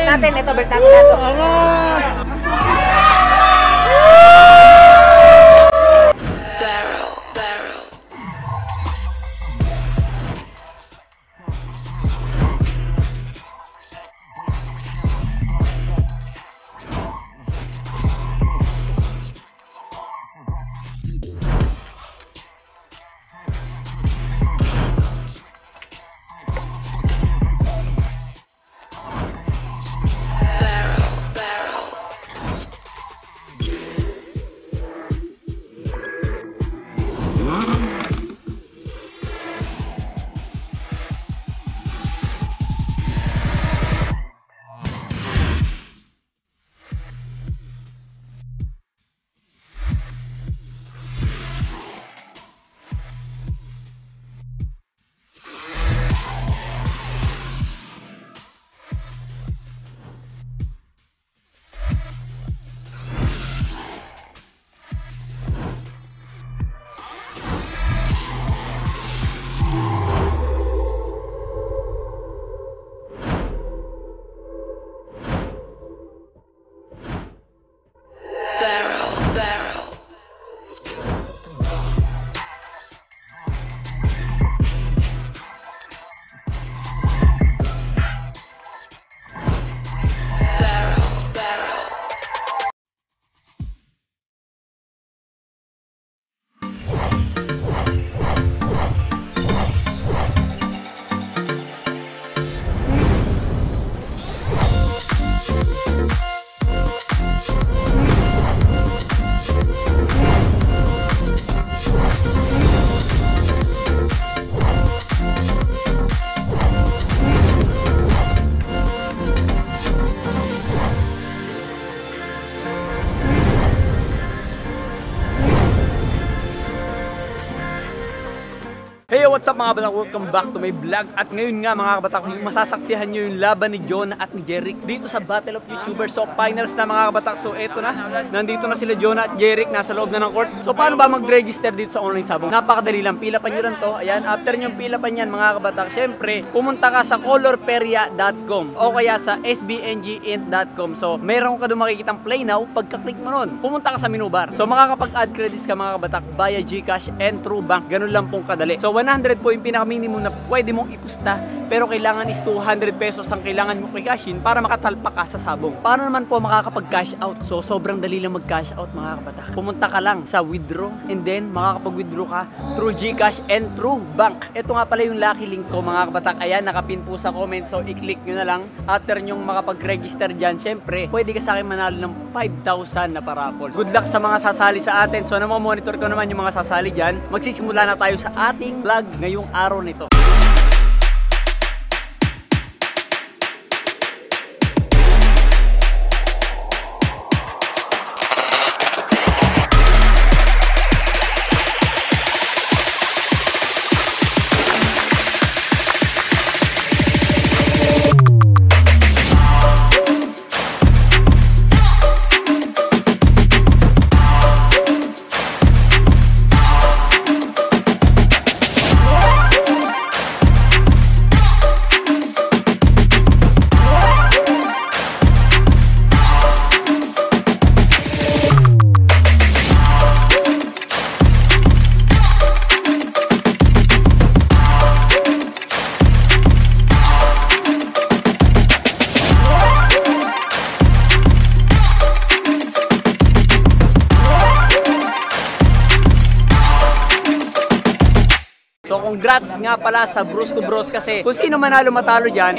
natin. Ito, belt natin natin. Angas! Hey, what's up mga kabatak? Welcome back to my vlog. At ngayon nga mga kabatak, yung masasaksihan nyo yung laban ni Jonah at ni Jeric dito sa Battle of YouTubers. So finals na mga kabatak. So eto na, nandito na sila Jonah at Jeric, nasa loob na ng court. So paano ba mag-register dito sa online sabong? Napakadali lang, pilapan nyo lang to. Ayan, after nyo pilapan yan mga kabatak, syempre pumunta ka sa colorperia.com o kaya sa sbngint.com. So meron ka doon makikitang play now. Pagka-click mo nun, pumunta ka sa menu bar. So makakapag-add credits ka mga kabatak via GCash and TrueBank. Ganun lang pong kadali. So 100 po yung pinaka-minimum na pwede mong ipusta, pero kailangan is 200 pesos ang kailangan mo i-cashin para makatalpak ka sa sabong. Paano naman po makakapag-cash out? So sobrang dali lang mag-cash out mga kabatak. Pumunta ka lang sa withdraw and then makakapag-withdraw ka through GCash and TrueBank. Ito nga pala yung lucky link ko mga kabatak. Ayan, nakapin po sa comment. So i-click nyo na lang. After nyong makapag-register dyan, syempre pwede ka sa akin manalo ng 5,000 na parapol. Good luck sa mga sasali sa atin. So namamonitor ko naman yung mga sasali dyan. Magsisimula na tayo sa ating vlog ngayong araw nito. So congrats nga pala sa Brusco Bros kasi kung sino manalo matalo dyan,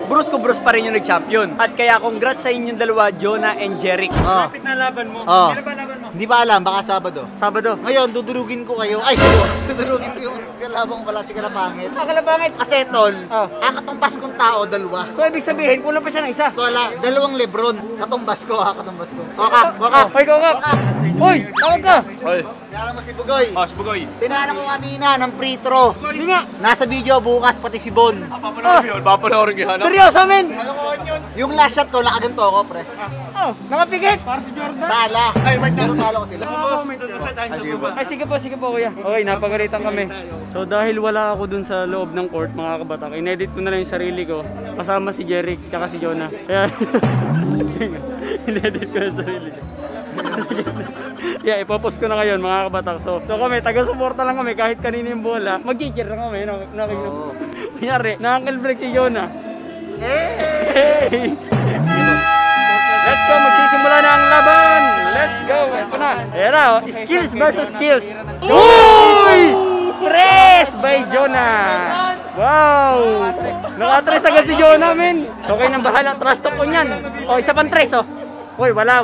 Brusco Bros pa rin yung nag-champion. At kaya congrats sa inyong dalawa, Jonah and Jeric. Kapit na laban mo. Kailan ba laban mo? Hindi pa alam, baka Sabado. Sabado. Ngayon, dudurugin ko kayo. Ay, dudurugin ko yung kalabang pala si Kalapangit. Kalapangit. Kasi tol, ang katumbas kong tao, dalawa. So ibig sabihin, kulang pa siya ng isa. Wala, dalawang Lebron. Katumbas ko katumbas ko. Waka. Hoy, go ka. Hoy, tawag ka. Hoy. Tinala mo si Bugoy. Si Bugoy. Tinala ko kanina ng free throw. Sige nga. Nasa video bukas, pati si Bon. Papanoorin yun. Papanoorin yun. Seryoso, men. Yung last shot ko, nakaganto ako, pre. Nakapikit! Sala. Ay, pero talo ko sila. Ay, sige po kuya. Okay, napagalitan kami. So dahil wala ako dun sa loob ng court mga kabatak, inedit ko na lang yung sarili ko. Kasama si Jeric, tsaka si Jonah. Kaya, inedit ko yung sarili ko. Yeah, ipopost ko na ngayon mga kabatak. So kami, taga-suporta lang kami kahit kanina yung bola. Mag-cheer lang kami. Kunyari, nakakil break si Jonah. Hey! Let's go, magsisimula na ang laban. Let's go, ito na. Ayan na, skills versus skills. Uy! Tres by Jonah. Wow! Naka-tres agad si Jonah, men. Okay nang bahala, trust talk ko niyan. O, isa pang tres, oh. Uy, wala.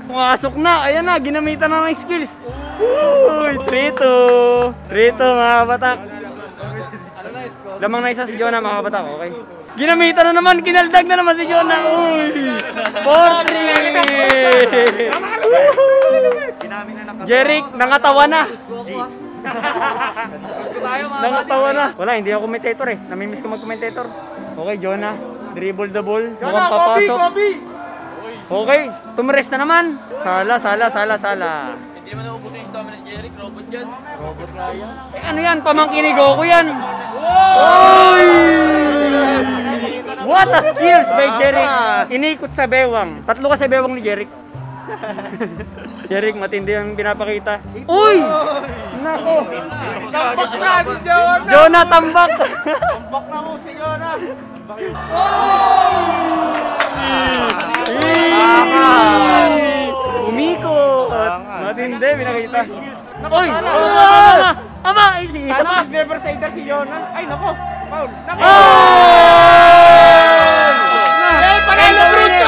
Pumasok na, ayan na, ginamitan na ng skills. Uy, 3-2. 3-2 mga batak. Lamang na isa si Jonah mga batak, okay. Ginamitan na naman, kinaldag na naman si Jonah. Uy! 4-3! Jeric, nangatawa na. Nangatawa na. Wala, hindi ako commentator eh. Namimiss ko mag-commentator. Okay, Jonah. Dribble the ball. Mukhang papasok. Okay, tumres na naman. Sala. Hindi naman naubusin yung stamina ni Jeric, robot yan. Robot nga yan. Eh, ano yan? Pamangkin ni Goku yan. Oy! What a skills by Jeric. Inikot sa bewang. 3 ka sa bewang ni Jeric. Jeric, matindi ang pinapakita. Uy! Nako! Tambak na si Jonah! Jonah, tambak! Tambak na mo si Jonah! Umikot! Matindi, pinakita. Uy! Ama! Isa Sana pa! mag-never sider si Jonah. Ay, nako! Foul! Nako! Hey, panalo Brusco!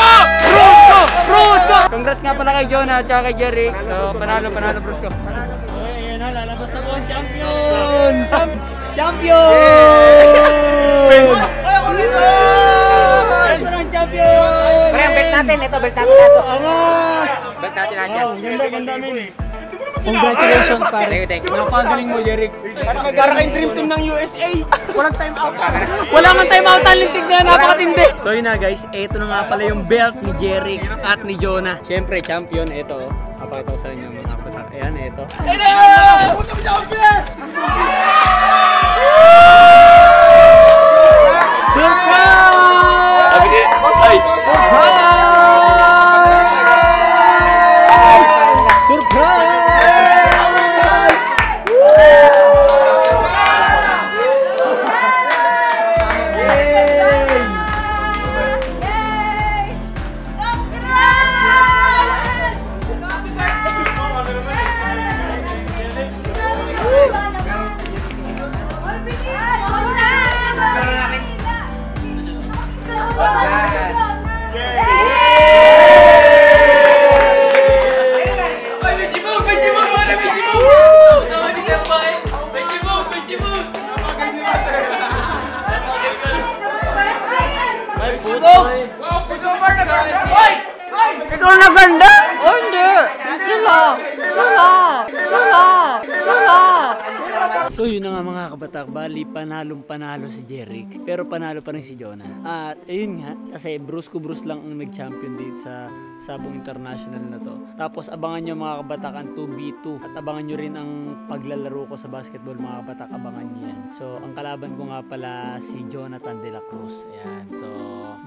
Congrats nga pala kay Jonah at kay Jeric. So, panalo Brusco. Okay, ayan na, lalabas na po ang champion! Champion! Ito na ang champion! Pre, ang belt natin. Ito, belt natin na ito. Angas! Belt natin na dyan. Ganda, min. Congratulations, pare. Thank you. Napagaling mo, Jeric. Para kayong dream team ng USA. Walang time out. Wala nga time out ang lintig na napakatindi. So yun na guys, eto na nga pala yung belt ni Jeric at ni Jonah. Siyempre, champion. Ito, papakita ko sa inyo mga kapatak. Ayan, ito. Surprise! Surprise! Ikaw na ganda? Oh, hindi! Sila! So yun na nga mga kabatak, bali panalo si Jeric, pero panalo pa rin si Jonah. At ayun nga, kasi Brusco lang ang nag-champion dito sa Sabong International na to. Tapos abangan nyo mga kabatak ang 2v2 at abangan nyo rin ang paglalaro ko sa basketball mga kabatak, abangan nyo yan. So ang kalaban ko nga pala si Jonathan de la Cruz. Ayan, so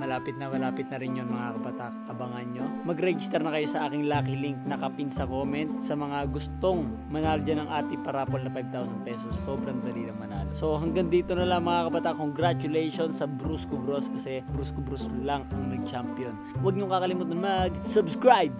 malapit na rin yun mga kabatak, abangan nyo. Mag-register na kayo sa aking lucky link nakapin sa comment sa mga gustong manalo dyan ng ating parapol na 5,000 pesos. Sobrang dali lang manalo. So hanggang dito na lang mga kabatak, congratulations sa Brusco Bros kasi Brusco Bros lang ang nag-champion. Huwag niyong kakalimutan mag-subscribe!